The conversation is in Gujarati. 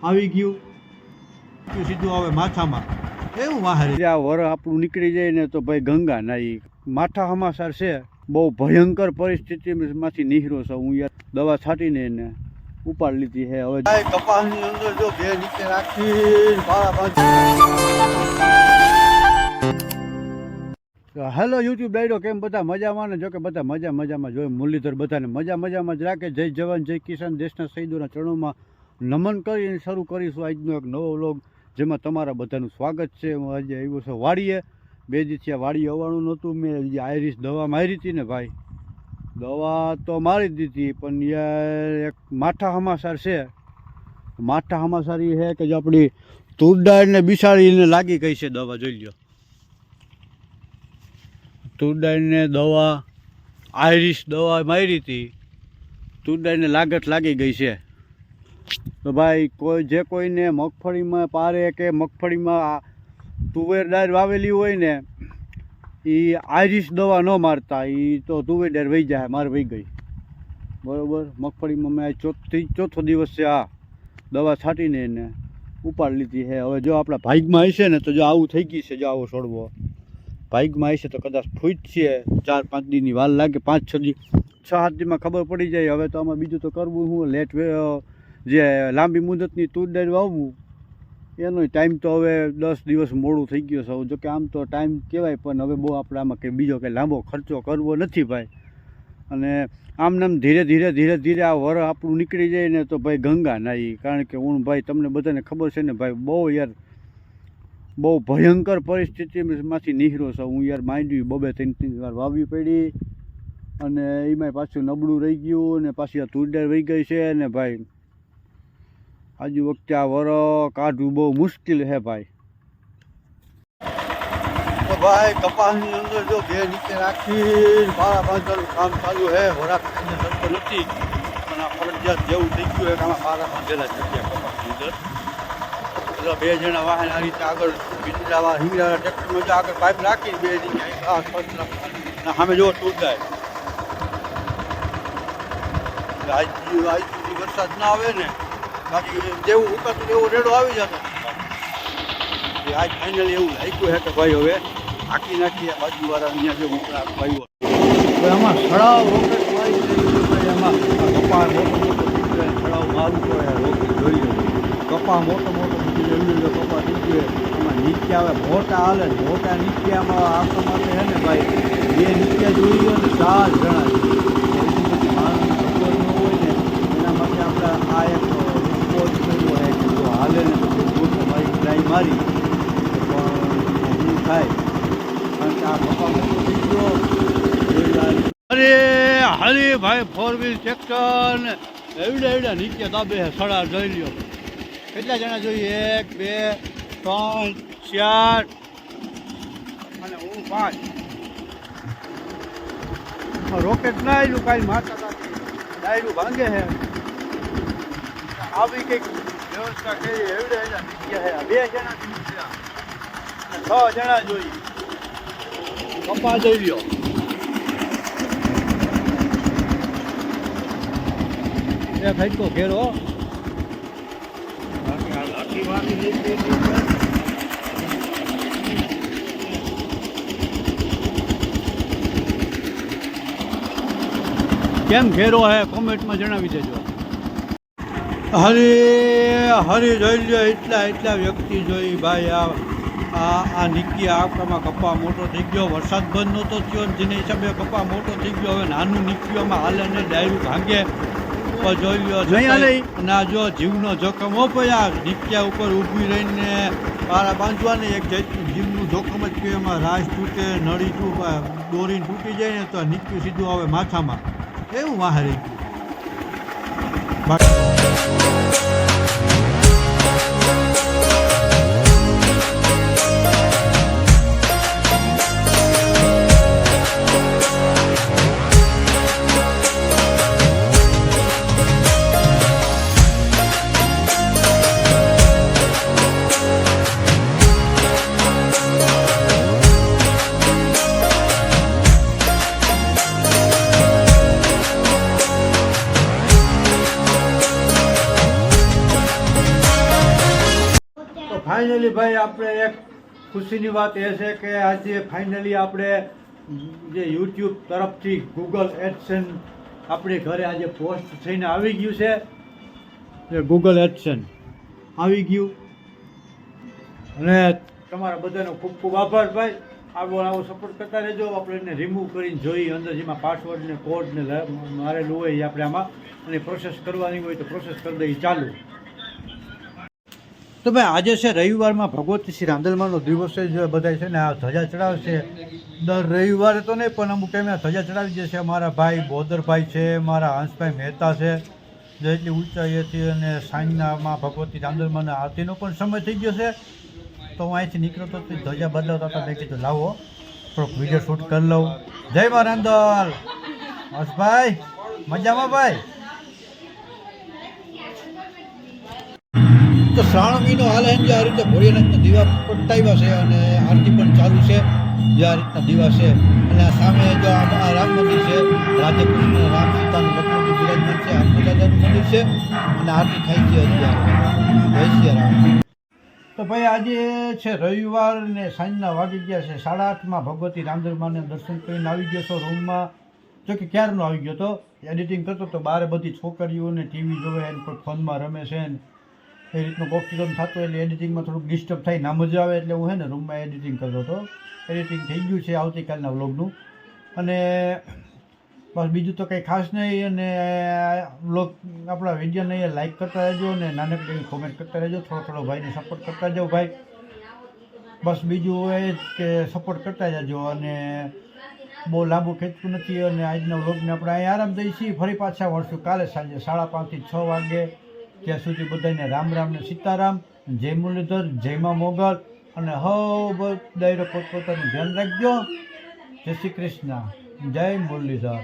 આવી ગયું સીધું આવે માથામાં એવું વાહરી આ વર આપણું નીકળી જાય ને તો ભાઈ ગંગા નાઈ માથા હમાસાર છે બહુ ભયંકર પરિસ્થિતિમાંથી નીકળ્યો છે હું યાર દવા છાંટીને એને ઉપાડ લીધી છે હવે કપાસની અંદર જો બે નીચે રાખી હેલો યુટ્યુબ ડાયરો કેમ બધા મજામાં ને જો કે બધા મજામાં જોઈએ મુરલીધર બધાને મજામાં જ રાખે જય જવાન જય કિસાન દેશના શહીદોના ચરણોમાં નમન કરીને શરૂ કરીશું આજનો એક નવો વ્લોગ જેમાં તમારા બધાનું સ્વાગત છે હું આજે આવ્યો છું વાડીએ બે દિવસથી વાડીએ આવવાનું નહોતું મેં આયરીશ દવા મારી હતી ને ભાઈ દવા તો મારી દીધી પણ યાર એક માથા હમાસાર છે માથા હમાસાર એ છે કે જો આપણી તુરદાળને બિસાડીને લાગી ગઈ છે દવા જોઈ લો તુરદાળને દવા આયરીશ દવા મારી હતી તુરદાળને લાગત લાગી ગઈ છે તો ભાઈ કોઈ જે કોઈને મગફળીમાં પારે કે મગફળીમાં તુવેર દાળ વાવેલી હોય ને એ આયરીશ દવા ન મારતા એ તો તુવેર દાળ વહી જાય મારે વહી ગઈ બરાબર મગફળીમાં મેં ચોથો દિવસ છે આ દવા છાંટીને એને ઉપાડ લીધી છે હવે જો આપણા ભાઈગમાં હશે ને તો જો આવું થઈ ગઈ છે જો આવો છોડવો ભાઈગમાં હશે તો કદાચ ફૂટશે 4-5 દીની વાર લાગે 5-6 દી 6-7 દીમાં ખબર પડી જાય હવે તો આમાં બીજું તો કરવું હું લેટ જે લાંબી મુદતની તુરદાળ વાવવું એનો ટાઈમ તો હવે 10 દિવસ મોડું થઈ ગયો છે જો કે આમ તો ટાઈમ કહેવાય પણ હવે બહુ આપણે આમાં કંઈ બીજો કંઈ લાંબો ખર્ચો કરવો નથી ભાઈ અને આમ ધીરે આ વર આપણું નીકળી જાય ને તો ભાઈ ગંગા નાઈ કારણ કે હું ભાઈ તમને બધાને ખબર છે ને ભાઈ બહુ ભયંકર પરિસ્થિતિમાંથી નીકળ્યો છે હું યાર માંડવી 2-3 વાર વાવવી પડી અને એમાંય પાછું નબળું રહી ગયું અને પાછી આ તુરદાળ વહી ગઈ છે ને ભાઈ આજુ વખતે આ વરો કાઢવું બહુ મુશ્કેલ છે ભાઈ તો ભાઈ કપાસની અંદર જો બે નીચે રાખી બાળા બાંધવાનું કામ ચાલુ છે વરાપ સરતો નથી પણ આ ફરજિયાત જેવું થઈ ગયું છે કે આમાં બાળા બાંધેલા જગ્યા કપાસની અંદર એટલે બે જણા વાહન આ રીતે આગળ વીજળાવા હિંગળાવા ટ્રેક્ટરમાં આગળ પાઇપ રાખી બે સામે જો તુરદાળ આજ સુધી વરસાદ ના આવે ને બાકી જેવું ઉકાતું એવું રેડો આવી જતો આજ ફાઇનલી એવું લાગ્યું છે કે ભાઈ હવે આખી નાખી બાજુવાળા અહીંયા જે ઉકળા ભાઈઓ આમાં સડાવ રોકેટ મારી ભાઈ એમાં કપા મોટો સડાવ મારું તો રોકેટ જોઈ લો કપા મોટો કપા નીચે એમાં નીચે આવે મોટા હાલે મોટા નીચેમાં આપવા માટે છે ને ભાઈ બે નીચે જોઈ લો ને 4 જણા એના માટે આપણે આ એક હાલે ને તો મારી ટ્રાય મારી પણ થાય કારણ કે આ પપ્પા મોટો થઈ ગયો અરે ભાઈ 4 વ્હીલ ટ્રેક્ટર ને એવડા નીચે દાબે સડા જોઈ લ્યો કેટલા જણા જોઈએ 1 2 3 4 અને હું 5 રોકેટ ના આવ્યું કાંઈ માતા ડાયરું ભાંગે છે આવી કંઈક વ્યવસ્થા કરી એવડે નીકળ્યા છે 2 જણા નીકળ્યા 6 જણા જોઈએ કપા જોઈ લ્યો એ ફાઈકો ઘેરો કેમ ઘેરો હે કોમેન્ટમાં જણાવી દેજો હરી જોઈ લ્યો એટલા વ્યક્તિ જોઈ ભાઈ આ નીકળી આમાં કપા મોટો થઈ ગયો વરસાદ બંધ નહોતો થયો જેને હિસાબે કપા મોટો થઈ ગયો હવે નાનું નીકળ્યોમાં હાલે ને ડાયરું ભાંગે પણ જોઈ લ્યો અને આ જો જીવનો જોખમ હો ભાઈ આ નીકળ્યા ઉપર ઊભી રહીને પારા બાંધવાને એક જાતનું જીવનું જોખમ જ કે એમાં રાસ તૂટે નળી દોરીને તૂટી જાય ને તો નીકળ્યું સીધું આવે માથામાં એવું વાહરી ફાઇનલી ભાઈ આપણે એક ખુશીની વાત એ છે કે આજે ફાઇનલી આપણે જે યુટ્યુબ તરફથી ગૂગલ એડસેન્સ આપણી ઘરે આજે પોસ્ટ થઈને આવી ગયું છે. એ ગૂગલ એડસેન્સ આવી ગયું અને તમારા બધાનો ખૂબ ખૂબ આભાર ભાઈ. આવો સપોર્ટ કરતા રહેજો. આપણે એને રિમૂવ કરીને જોઈએ અંદર જેમાં પાસવર્ડ ને કોડ ને મારેલું હોય એ આપણે આમાં અને પ્રોસેસ કરવાની હોય તો પ્રોસેસ કરી દઈએ ચાલુ. તો ભાઈ આજે છે રવિવારમાં ભગવતી શ્રી રાંદલમાનો દિવસ છે. બધા છે ને આ ધજા ચડાવશે દર રવિવારે તો નહીં પણ અમુક ટાઈમે ધજા ચડાવી જશે. મારા ભાઈ બોદરભાઈ છે, મારા હંસભાઈ મહેતા છે, જેટલી ઊંચાઈએથી અને સાંજનામાં ભગવતી રાંદલમાના આરતીનો પણ સમય થઈ ગયો છે. તો હું અહીંથી નીકળતો ધજા બદલાવતા હતા. મેં કીધું લાવો થોડોક વિડીયો શૂટ કરી લઉં. જય મા રાંદલ. હંસભાઈ મજામાં ભાઈ? તો શ્રાવણ મહિનો હાલે જે આ રીતે ભોળિયાનાથના દીવા પ્રગટાવ્યા છે અને આરતી પણ ચાલુ છે. જે આ રીતના દીવા છે અને આ સામે જો આ રામ મંદિર છે, રાધે કૃષ્ણ રામ સીતાનું લક્ષ્મણજી બિરાજમાન છે. આ દાદાનું મંદિર છે અને આરતી થાય છે અત્યારે. જય શ્રી રામ. તો ભાઈ આજે છે રવિવાર ને સાંજના વાગી ગયા છે 8:30. ભગવતી રાંદલમાને દર્શન કરીને આવી ગયો છો રૂમમાં. જો કે ક્યારનો આવી ગયો તો એડિટિંગ કરતો તો બહાર બધી છોકરીઓને ટીવી જોવે એને કોઈ ફોનમાં રમે છે ને એ રીતનું કોક્સિડમ થતું એટલે એડિટિંગમાં થોડુંક ડિસ્ટર્બ થાય ના મજા આવે એટલે હું ને રૂમમાં એડિટિંગ કરતો હતો. એડિટિંગ થઈ ગયું છે આવતીકાલના વ્લોગનું અને બસ બીજું તો કંઈ ખાસ નહીં. અને વ્લોગ આપણા વિડીયોને લાઈક કરતા રહેજો અને નાનકડી કોમેન્ટ કરતા રહેજો. થોડો ભાઈને સપોર્ટ કરતા જાઓ ભાઈ. બસ બીજું એ જ કે સપોર્ટ કરતા જજો અને બહુ લાંબુ ખેંચતું નથી. અને આજના વ્લોગને આપણે અહીં આરામ દઈએ છીએ. ફરી પાછા વળશું કાલે સાંજે 5:30 થી 6 વાગે. ત્યાં સુધી બધાને રામ રામ ને સીતારામ. જય મુરલીધર, જય મા મોગલ અને બધાયરો પોતપોતાનું ધ્યાન રાખજો. જય શ્રી કૃષ્ણ, જય મુરલીધર.